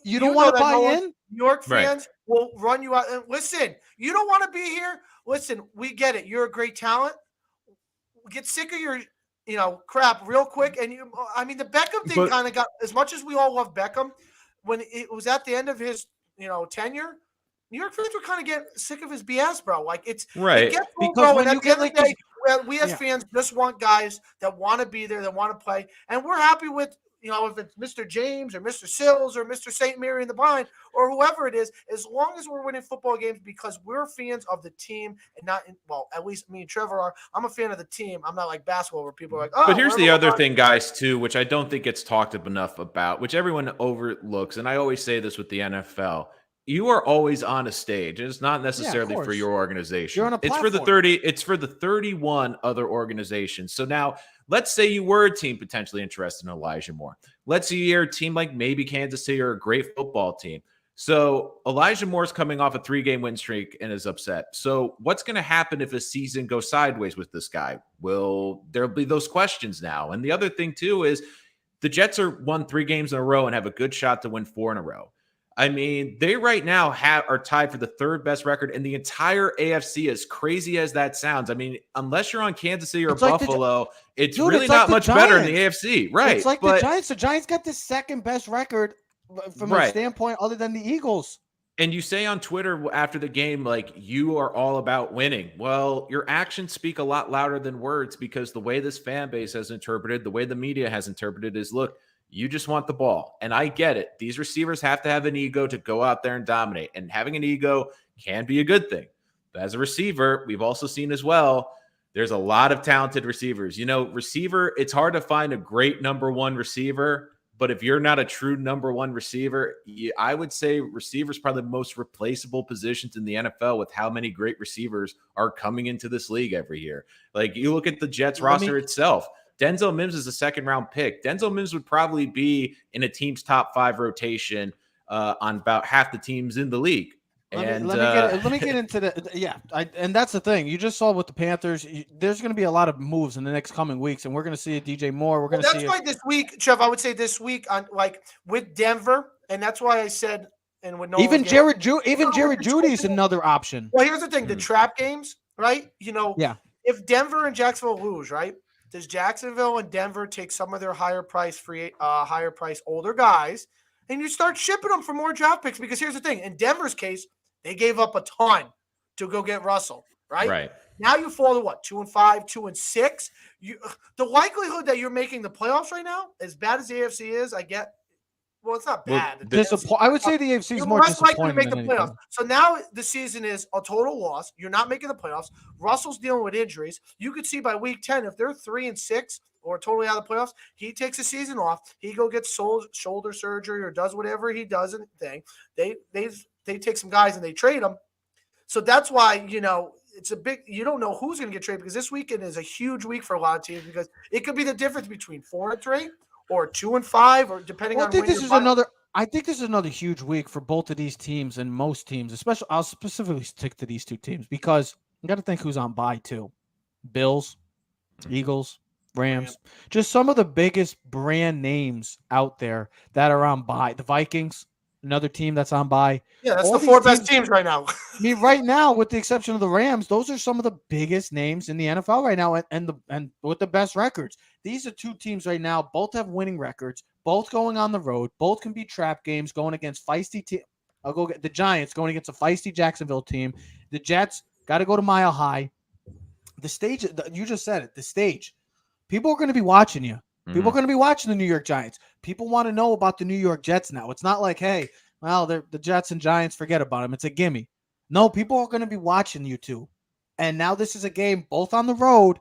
You don't want to buy in. New York fans will run you out. And listen, you don't want to be here. Listen, we get it. You're a great talent. Get sick of your, crap real quick. And the Beckham thing kind of got, as much as we all love Beckham, when it was at the end of his, tenure, New York fans were kind of getting sick of his BS, bro. Like it's right. Because when you get like day, we as fans just want guys that want to be there, that want to play, and we're happy with if it's Mr. James or Mr. Sills or Mr. St. Mary in the Blind or whoever it is, as long as we're winning football games because we're fans of the team and not at least me and Trevor are. I'm a fan of the team. I'm not like basketball where people are like, oh. But here's the other thing, guys, too, which I don't think gets talked enough about, which everyone overlooks, and I always say this with the NFL. You are always on a stage. It's not necessarily for your organization. You're on a platform. It's for the 31 other organizations. So now let's say you were a team potentially interested in Elijah Moore. Let's say you're a team like maybe Kansas City or a great football team. So Elijah Moore's coming off a 3-game win streak and is upset. So what's going to happen if a season goes sideways with this guy? Will there be those questions now? And the other thing too is the Jets are won 3 games in a row and have a good shot to win 4 in a row. I mean, they right now are tied for the 3rd best record in the entire AFC, as crazy as that sounds. I mean, unless you're on Kansas City or Buffalo, it's really not much better in the AFC. Right. It's like the Giants. The Giants got the 2nd best record from a standpoint other than the Eagles. And you say on Twitter after the game, like, you are all about winning. Well, your actions speak a lot louder than words because the way this fan base has interpreted, the way the media has interpreted is, look, you just want the ball. And I get it. These receivers have to have an ego to go out there and dominate. And having an ego can be a good thing. But as a receiver, we've also seen as well, there's a lot of talented receivers. It's hard to find a great number 1 receiver. But if you're not a true number 1 receiver, I would say receiver is probably the most replaceable positions in the NFL with how many great receivers are coming into this league every year. Like, you look at the Jets roster itself. Denzel Mims is a 2nd-round pick. Denzel Mims would probably be in a team's top 5 rotation on about half the teams in the league. Let me get into the and that's the thing. You just saw with the Panthers. There's going to be a lot of moves in the next coming weeks, and we're going to see a DJ Moore. We're going to see. That's why this week, Trev. I would say this week on with Denver, and that's why I said and with even Jerry Jeudy is another option. Well, here's the thing: the trap games, right? If Denver and Jacksonville lose, right? Does Jacksonville and Denver take some of their higher price older guys, and you start shipping them for more draft picks? Because here's the thing: in Denver's case, they gave up a ton to go get Russell, right? Right. Now you fall to what? 2-5, 2-6. The likelihood that you're making the playoffs right now, as bad as the AFC is, I get. Well, it's not bad. I would say the AFC is more disappointing to make the playoffs. So now the season is a total loss. You're not making the playoffs. Russell's dealing with injuries. You could see by week 10, if they're 3-6 or totally out of the playoffs, he takes a season off. He go get shoulder surgery or does whatever he does and thing. They take some guys and they trade them. So that's why, it's a big – you don't know who's going to get traded because this weekend is a huge week for a lot of teams because it could be the difference between 4-3 or 2-5, or depending Well, on I think when this you're is buying. another. I think this is another huge week for both of these teams and most teams. Especially, I'll specifically stick to these two teams because you got to think who's on bye too. Bills, Eagles, Rams, just some of the biggest brand names out there that are on bye. The Vikings, another team that's on bye. Yeah, that's All the these four best teams- teams right now. I mean, right now, with the exception of the Rams, those are some of the biggest names in the NFL right now, and with the best records. These are two teams right now. Both have winning records. Both going on the road. Both can be trap games going against feisty team. I'll go get the Giants going against a feisty Jacksonville team. The Jets got to go to Mile High. The stage, you just said it. The stage. People are going to be watching you. People are going to be watching the New York Giants. People want to know about the New York Jets now. It's not like, hey, well, they're the Jets and Giants, forget about them. It's a gimme. No, people are going to be watching you two. And now this is a game both on the road.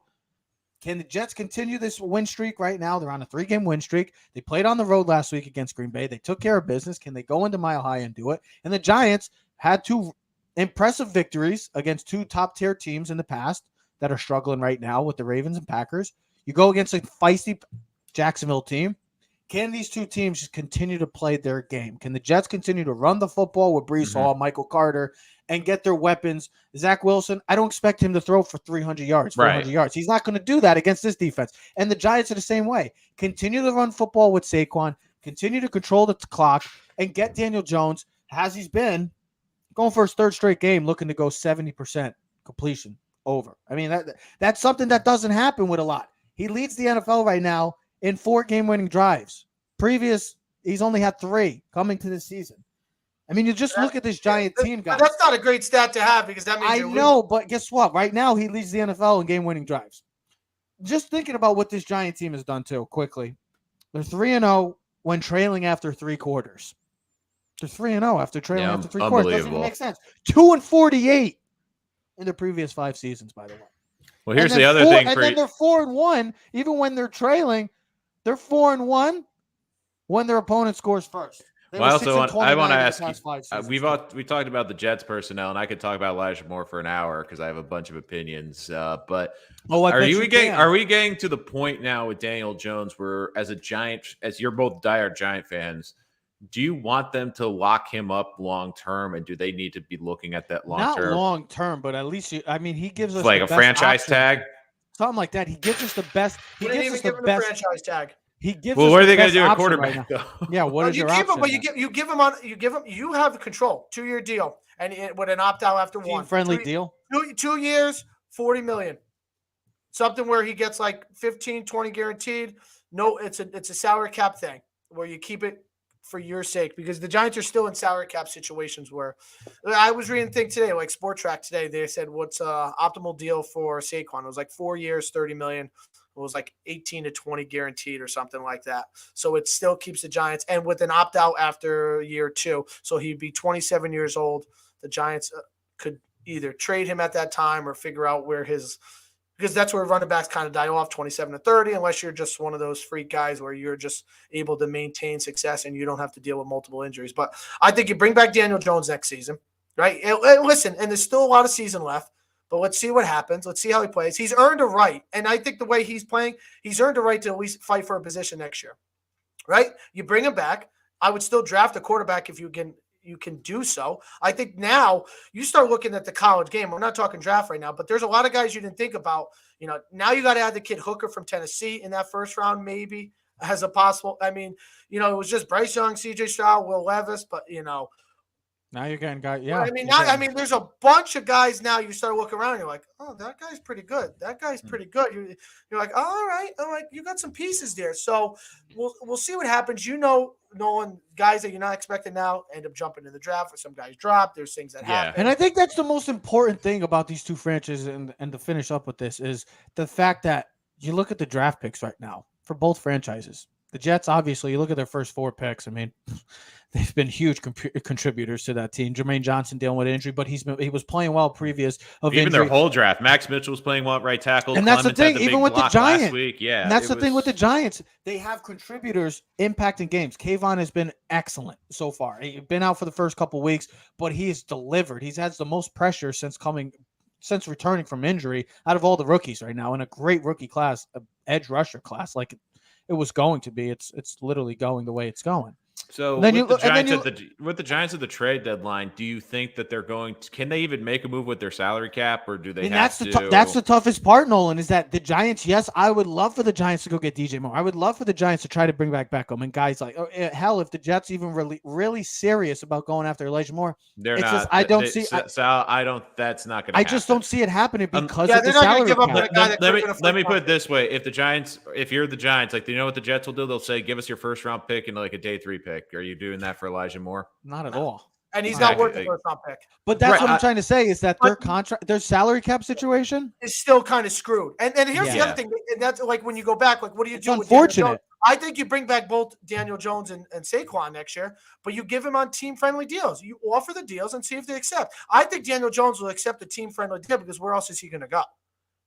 Can the Jets continue this win streak right now? They're on a 3-game win streak. They played on the road last week against Green Bay. They took care of business. Can they go into Mile High and do it? And the Giants had two impressive victories against two top-tier teams in the past that are struggling right now with the Ravens and Packers. You go against a feisty Jacksonville team. Can these two teams just continue to play their game? Can the Jets continue to run the football with Breece Hall, Michael Carter, and get their weapons? Zach Wilson, I don't expect him to throw for 300 yards, 400 yards. He's not going to do that against this defense. And the Giants are the same way. Continue to run football with Saquon, continue to control the clock, and get Daniel Jones, as he's been, going for his third straight game, looking to go 70% completion over. I mean, that's something that doesn't happen with a lot. He leads the NFL right now in 4 game-winning drives. Previous, he's only had 3 coming to this season. I mean, you just look at this Giant team, guys. That's not a great stat to have because that means I know, but guess what? Right now, he leads the NFL in game-winning drives. Just thinking about what this Giant team has done, too, quickly. They're 3-0 when trailing after 3 quarters. They're 3-0 after trailing after 3 quarters. Doesn't even make sense. 2-48 in the previous 5 seasons, by the way. Well, here's the other thing. And then they're 4-1, even when they're trailing. They're 4-1 when their opponent scores first. Well, I want to ask you. We talked about the Jets personnel, and I could talk about Elijah Moore for an hour because I have a bunch of opinions. But are we getting to the point now with Daniel Jones where, as you're both diehard Giant fans, do you want them to lock him up long term, and do they need to be looking at that long term? Not long term, but at least he gives us like a franchise tag, something like that. He gives us the best. He gives us the best franchise tag. He gives. Well, us what are they going to do at quarterback? Right yeah, what is your option? But you give him. You have control. 2-year deal, and with an opt out after one. Friendly deal. 2 years, $40 million. Something where he gets like 15, 20 guaranteed. No, it's a salary cap thing where you keep it for your sake, because the Giants are still in salary cap situations where I was reading a thing today, like Sport Track today. They said what's optimal deal for Saquon. It was like 4 years, $30 million. It was like 18 to 20 guaranteed or something like that. So it still keeps the Giants, and with an opt out after year 2. So he'd be 27 years old. The Giants could either trade him at that time or figure out where because that's where running backs kind of die off, 27 to 30, unless you're just one of those freak guys where you're just able to maintain success and you don't have to deal with multiple injuries. But I think you bring back Daniel Jones next season, right? And listen, and there's still a lot of season left, but let's see what happens. Let's see how he plays. He's earned a right, and I think the way he's playing, he's earned a right to at least fight for a position next year, right? You bring him back. I would still draft a quarterback if you can do so. I think now you start looking at the college game. We're not talking draft right now, but there's a lot of guys you didn't think about. Now you got to add the kid Hooker from Tennessee in that first round, maybe as a possible. I mean, it was just Bryce Young, CJ Stroud, Will Levis, but now you're getting guys. Yeah, I mean, there's a bunch of guys now. You start looking around, you're like, oh, that guy's pretty good. That guy's pretty good. You're like, oh, all right, you got some pieces there. So we'll see what happens. Knowing guys that you're not expecting now end up jumping in the draft, or some guys drop. There's things that happen. And I think that's the most important thing about these two franchises, and to finish up with this, is the fact that you look at the draft picks right now for both franchises. The Jets, obviously, you look at their first 4 picks. I mean, they've been huge contributors to that team. Jermaine Johnson dealing with injury, but he was playing well previous of even injury. Their whole draft. Max Mitchell was playing well at right tackle. And that's the thing, even with the Giants. Last week. Yeah, and that's the thing with the Giants. They have contributors impacting games. Kayvon has been excellent so far. He's been out for the first couple weeks, but he's delivered. He's had the most pressure since returning from injury out of all the rookies right now, in a great rookie class, edge rusher class. Like, it was going to be. It's literally going the way it's going. So And then with you- the and then Giants you- with the Giants at the trade deadline, do you think that they're going to, can they even make a move with their salary cap, or do they And have that's the toughest part, Nolan, is that the Giants, yes, I would love for the Giants to go get DJ Moore. I would love for the Giants to try to bring back Beckham and guys like, hell, if the Jets even really serious about going after Elijah Moore, they're it's not? just, I don't see. Sal, I don't. That's not going to. I just don't see it happening because Yeah, of the they're not gonna salary give up cap. on a guy that let they're me gonna let me flip put it flop. this way: if you're the Giants, like, you know what the Jets will do? They'll say, "Give us your first round pick and like a day 3 pick." Are you doing that for Elijah Moore? Not at all. And he's Exactly. not worth the first round pick. But that's Right, what I'm I- trying to say is that their contract, their salary cap situation, Is still kind of screwed. And here's the Yeah. other thing, and that's like when you go back, like what do you it's do with Daniel Jones? unfortunate. I think you bring back both Daniel Jones and Saquon next year, but you give him on team-friendly deals. You offer the deals and see if they accept. I think Daniel Jones will accept the team-friendly deal because where else is he going to go?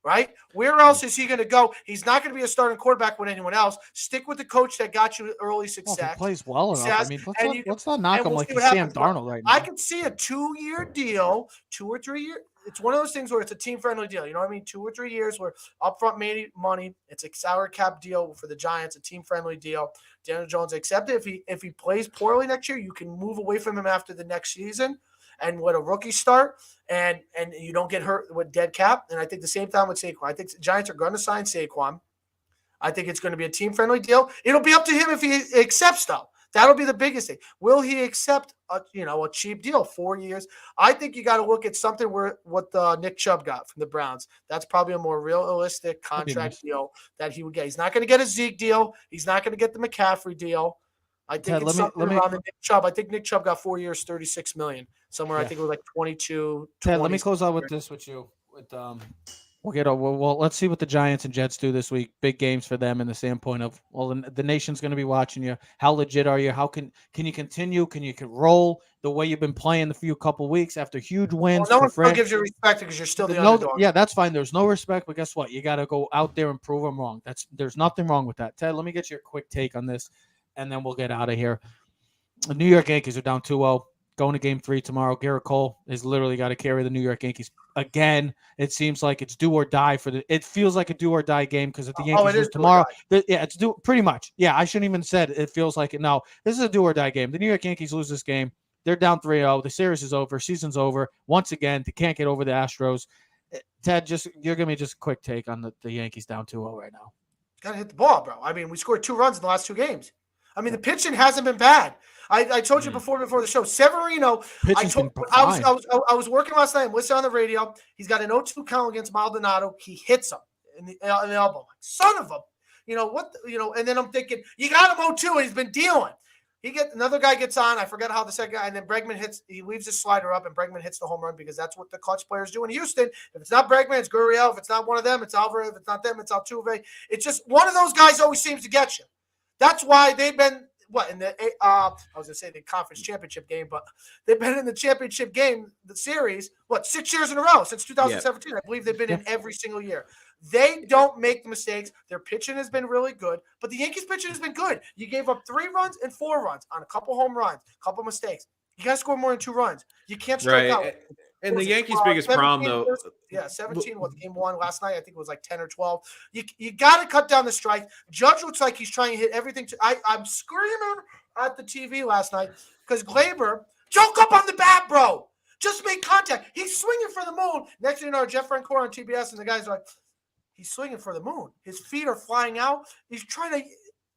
Right? Where else is he going to go? He's not going to be a starting quarterback with anyone else. Stick with the coach that got you early Well, if success. he plays well enough, I mean, let's not knock and him we'll like see he's what Sam happens. Darnold right now. I could see a 2-year deal, 2 or 3 years. It's one of those things where it's a team-friendly deal. You know what I mean? 2 or 3 years where upfront money. It's a salary cap deal for the Giants, a team-friendly deal. Daniel Jones accept it. If he plays poorly next year, you can move away from him after the next season and let a rookie start, and you don't get hurt with dead cap. And I think the same time with Saquon. I think the Giants are going to sign Saquon. I think it's going to be a team-friendly deal. It'll be up to him if he accepts, though. That'll be the biggest thing. Will he accept a cheap deal, 4 years? I think you got to look at something where what Nick Chubb got from the Browns. That's probably a more realistic contract deal that he would get. He's not going to get a Zeke deal. He's not going to get the McCaffrey deal. I think Ted, it's something around the Nick Chubb. I think Nick Chubb got 4 years, $36 million. Somewhere I think it was like 22. Ted, 20. let me close out with this with you. Well, let's see what the Giants and Jets do this week. Big games for them in the standpoint of, well, the nation's going to be watching you. How legit are you? How can you continue? Can you roll the way you've been playing the few couple weeks after huge wins? No one still gives you respect because you're still the underdog. Yeah, that's fine. There's no respect, but guess what? You got to go out there and prove them wrong. There's nothing wrong with that. Ted, let me get your quick take on this, and then we'll get out of here. The New York Yankees are down 2-0. Going to game 3 tomorrow. Garrett Cole has literally got to carry the New York Yankees again. It seems like it's do or die it feels like a do or die game because if the Yankees lose tomorrow, it's pretty much. Yeah, I shouldn't even said it feels like it. No, this is a do or die game. The New York Yankees lose this game. They're down 3-0. The series is over. Season's over. Once again, they can't get over the Astros. Ted, you're giving me just a quick take on the Yankees down 2-0 right now. Got to hit the ball, bro. I mean, we scored 2 runs in the last 2 games. I mean, the pitching hasn't been bad. I told you before the show, Severino. I was working last night. I'm listening on the radio. He's got an 0-2 count against Maldonado. He hits him in the elbow. Like, son of a, And then I'm thinking, you got him 0-2, and he's been dealing. Another guy gets on. I forget how the second guy, and then Bregman hits. He leaves his slider up, and Bregman hits the home run because that's what the clutch players do in Houston. If it's not Bregman, it's Gurriel. If it's not one of them, it's Alvarez. If it's not them, it's Altuve. It's just one of those guys always seems to get you. That's why they've been in the I was gonna say the conference championship game, but they've been in the championship game, the series, 6 years in a row since 2017. Yeah. I believe they've been in every single year. They don't make the mistakes. Their pitching has been really good, but the Yankees pitching has been good. You gave up 3 runs and 4 runs on a couple home runs, a couple mistakes. You got to score more than 2 runs. You can't strike out. And the Yankees' biggest problem, though. 17 was game 1 last night. I think it was like 10 or 12. You got to cut down the strike. Judge looks like he's trying to hit everything. I'm screaming at the TV last night because Glaber, choke up on the bat, bro. Just make contact. He's swinging for the moon. Next thing you know, Jeff Francoeur on TBS, and the guy's like, he's swinging for the moon. His feet are flying out. He's trying to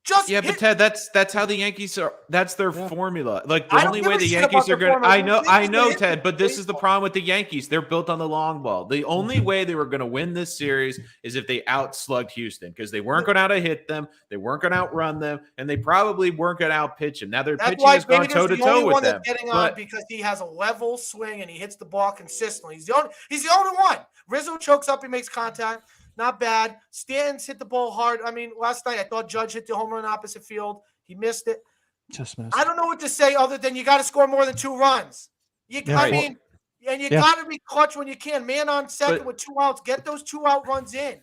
just but Ted, that's how the Yankees are. That's their formula. Like the only way the shit Yankees about are going. their I know, hit Ted. But this is the problem with the Yankees. They're built on the long ball. The only way they were going to win this series is if they outslugged Houston because they weren't going to hit them, they weren't going to outrun them, and they probably weren't going to outpitch them. Now their pitching has gone toe to toe with them. Getting on because he has a level swing and he hits the ball consistently. He's the only one. Rizzo chokes up, he makes contact. Not bad. Stanton's hit the ball hard. I mean, last night I thought Judge hit the home run opposite field. He missed it. Just missed. I don't know what to say other than you got to score more than 2 runs. got to be clutch when you can. Man on second with 2 outs. Get those 2-out runs in.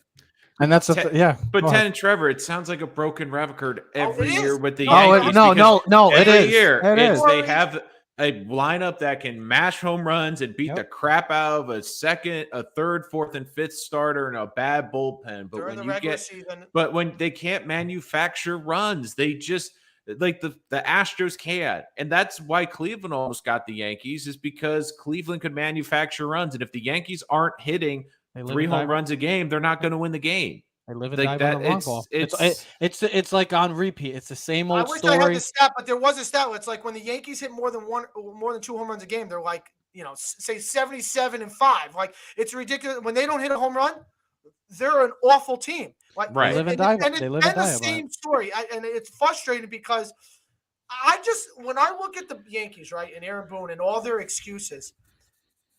And that's But Ted and Trevor, it sounds like a broken record every year with the Yankees. No, it is. Year It is. a lineup that can mash home runs and beat the crap out of a second, a third, fourth, and fifth starter and a bad bullpen. But during the regular season, but when they can't manufacture runs, they just like the Astros can. And that's why Cleveland almost got the Yankees, is because Cleveland could manufacture runs. And if the Yankees aren't hitting 3 home runs a game, they're not going to win the game. They live and die by the long ball. It's like on repeat. It's the same old story. I wish I had the stat, but there was a stat. It's like when the Yankees hit more than 2 home runs a game, they're like, say 77-5. Like, it's ridiculous. When they don't hit a home run, they're an awful team. Like, right. They live and die. They live and die. The same story, and it's frustrating because when I look at the Yankees, right, and Aaron Boone and all their excuses,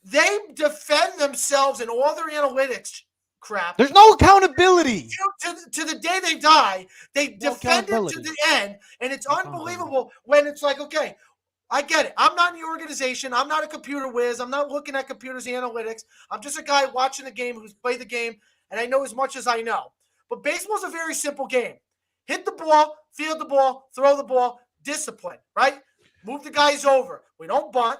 they defend themselves in all their analytics crap. There's no accountability. To the day they die, they defend it to the end, and it's unbelievable when it's like, okay, I get it. I'm not in the organization. I'm not a computer whiz. I'm not looking at computers and analytics. I'm just a guy watching the game who's played the game, and I know as much as I know. But baseball's a very simple game. Hit the ball, field the ball, throw the ball, discipline, right? Move the guys over. We don't bunt.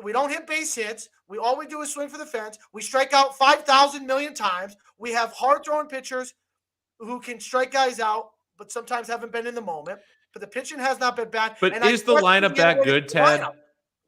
We don't hit base hits. All we do is swing for the fence. We strike out 5,000 million times. We have hard-throwing pitchers who can strike guys out, but sometimes haven't been in the moment. But the pitching has not been bad. But is the lineup that good, Ted?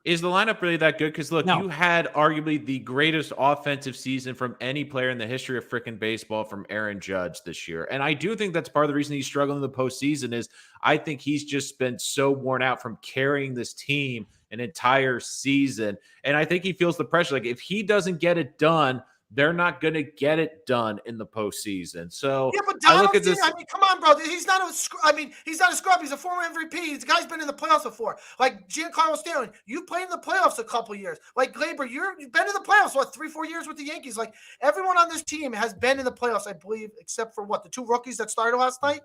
Is the lineup really that good? Because, look, you had arguably the greatest offensive season from any player in the history of freaking baseball from Aaron Judge this year. And I do think that's part of the reason he's struggling in the postseason is I think he's just been so worn out from carrying this team an entire season. And I think he feels the pressure. Like, if he doesn't get it done, they're not going to get it done in the postseason. So yeah, but I look at this. I mean, come on, bro. He's not a scrub. He's a former MVP. The guy's been in the playoffs before. Like Giancarlo Stanton, you played in the playoffs a couple years. Like Glaber, you've been in the playoffs, 3-4 years with the Yankees. Like, everyone on this team has been in the playoffs, I believe, except for the 2 rookies that started last night.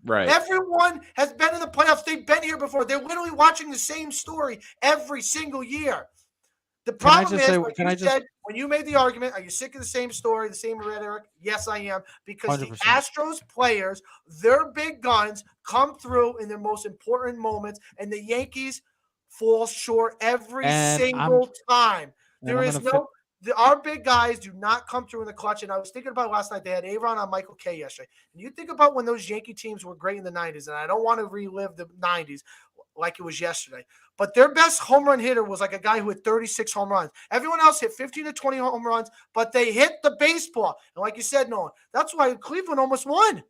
Right. Everyone has been in the playoffs. They've been here before. They're literally watching the same story every single year. The problem is, when you made the argument, are you sick of the same story, the same rhetoric? Yes, I am. Because 100%. The Astros players, their big guns, come through in their most important moments, and the Yankees fall short every single time. Our big guys do not come through in the clutch. And I was thinking about last night, they had Aaron on Michael K yesterday. And you think about when those Yankee teams were great in the 90s, and I don't want to relive the 90s like it was yesterday. But their best home run hitter was like a guy who had 36 home runs. Everyone else hit 15 to 20 home runs, but they hit the baseball. And like you said, Nolan, that's why Cleveland almost won.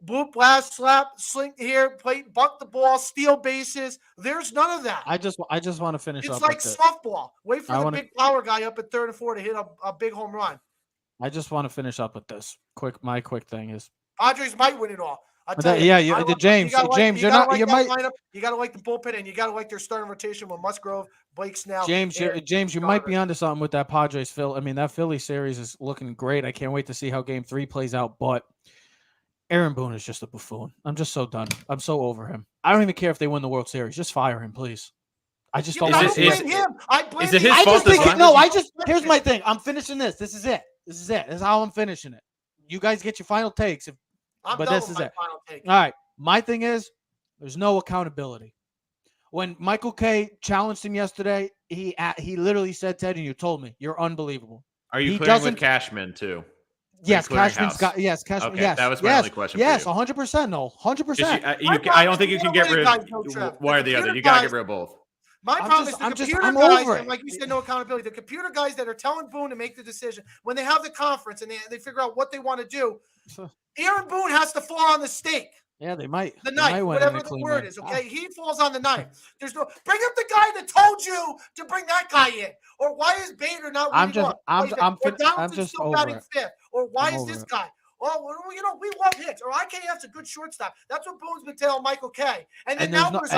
Bloop, blast, slap, sling here, plate, bunt the ball, steal bases. There's none of that. I just want to finish up. It's like softball. Wait for the big power guy up at 3rd and 4 to hit a big home run. I just want to finish up with this. My quick thing is Padres might win it all. James, you got to like the bullpen, and you got to like their starting rotation with Musgrove, Blake Snell. James, you might be onto something with that Padres. That Philly series is looking great. I can't wait to see how Game 3 plays out. But Aaron Boone is just a buffoon. I'm just so done. I'm so over him. I don't even care if they win the World Series. Just fire him, please. I just don't blame him. Is it his fault? Here's my thing. I'm finishing this. This is it. This is how I'm finishing it. You guys get your final takes. This is it. All right. My thing is, there's no accountability. When Michael K challenged him yesterday, he literally said, Ted, and you told me, you're unbelievable. Are you clearing with Cashman too? Yes, Cashman's got. Yes, Cashman. Okay, yes, that was my only question. Yes, for you. 100%. No, 100%. I don't think you can get rid of one or the other. You got to get rid of both. My problem is the computer guys, and like you said, no accountability. The computer guys that are telling Boone to make the decision when they have the conference and they figure out what they want to do. Aaron Boone has to fall on the stake. Yeah, they might. The knife, whatever the word is, okay? He falls on the knife. There's no bring up the guy that told you to bring that guy in. Or why is Bader not I'm just still over batting it. 5th? Or why is this it. guy? Oh, we love hits. Or IKF's a good shortstop. That's what Boone's been telling Michael K. And then now he's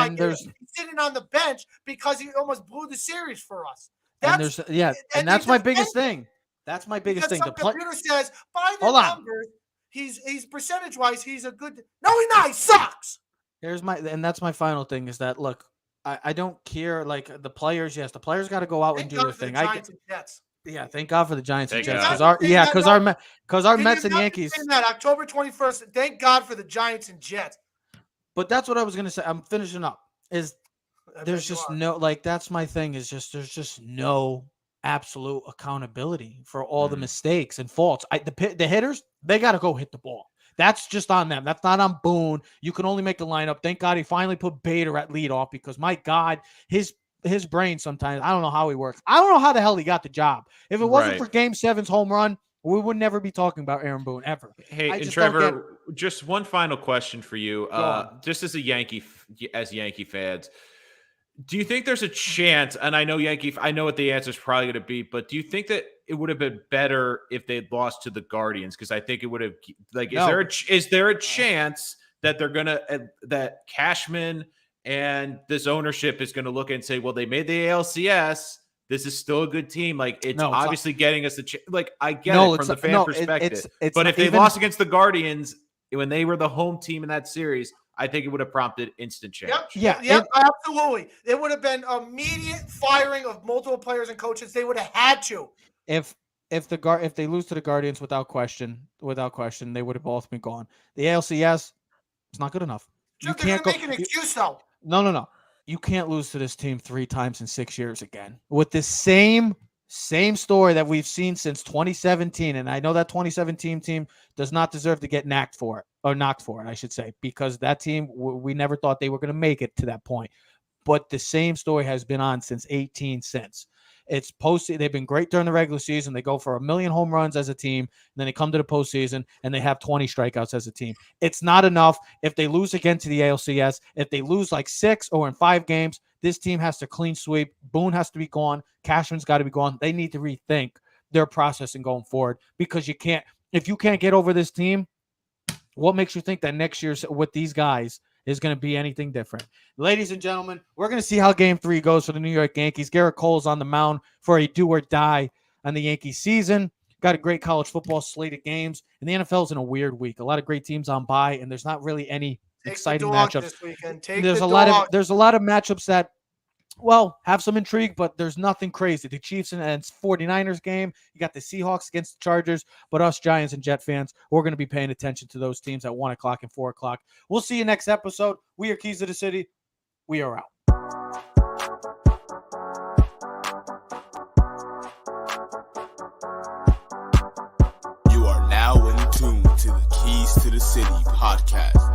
sitting on the bench because he almost blew the series for us. That's my biggest thing. That's my biggest thing. The computer says by the numbers. He's percentage-wise, he's a good – no, he's not. He sucks. That's my final thing is that, look, I don't care, like, the players. Yes, the players got to go out and do their thing. Thank God for the Giants and Jets. Because our Mets and Yankees – that October 21st, thank God for the Giants and Jets. But that's what I was going to say. I'm finishing up. there's just no, like, that's my thing, is just there's just no absolute accountability for all the mistakes and faults. The hitters, they got to go hit the ball. That's just on them. That's not on Boone. You can only make the lineup. Thank God he finally put Bader at leadoff, because my God, his brain sometimes, I don't know how he works. I don't know how the hell he got the job. If it wasn't for Game 7's home run, we would never be talking about Aaron Boone ever. Hey, and Trevor, just one final question for you. Just as Yankee fans, do you think there's a chance, and I know what the answer is probably going to be, but do you think that it would have been better if they'd lost to the Guardians? Because I think it would have, like, is there a chance that they're going to, that Cashman and this ownership is going to look and say, well, they made the ALCS. This is still a good team. Like, it's obviously getting us like, I get it from the fan perspective. But if they lost against the Guardians when they were the home team in that series, I think it would have prompted instant change. Yep, absolutely. It would have been immediate firing of multiple players and coaches. They would have had to. If they lose to the Guardians without question, they would have both been gone. The ALCS, it's not good enough. You can't make an excuse though. No. You can't lose to this team 3 times in 6 years again with the same story that we've seen since 2017. And I know that 2017 team does not deserve to get knocked for it, I should say, because that team, we never thought they were going to make it to that point. But the same story has been on since 18 since. It's they've been great during the regular season. They go for 1 million home runs as a team. And then they come to the postseason and they have 20 strikeouts as a team. It's not enough. If they lose again to the ALCS, if they lose like 6 or in 5 games, this team has to clean sweep. Boone has to be gone. Cashman's got to be gone. They need to rethink their process and going forward, because if you can't get over this team, what makes you think that next year's with these guys is going to be anything different? Ladies and gentlemen, we're going to see how Game 3 goes for the New York Yankees. Garrett Cole's on the mound for a do or die on the Yankees season. Got a great college football slate of games, and the NFL's in a weird week. A lot of great teams on bye, and there's not really any exciting matchups this weekend. There's a lot of matchups that, well, have some intrigue, but there's nothing crazy. The Chiefs and 49ers game, you got the Seahawks against the Chargers, but us Giants and Jet fans, we're going to be paying attention to those teams at 1 o'clock and 4 o'clock. We'll see you next episode. We are Keys to the City. We are out. You are now in tune to the Keys to the City podcast.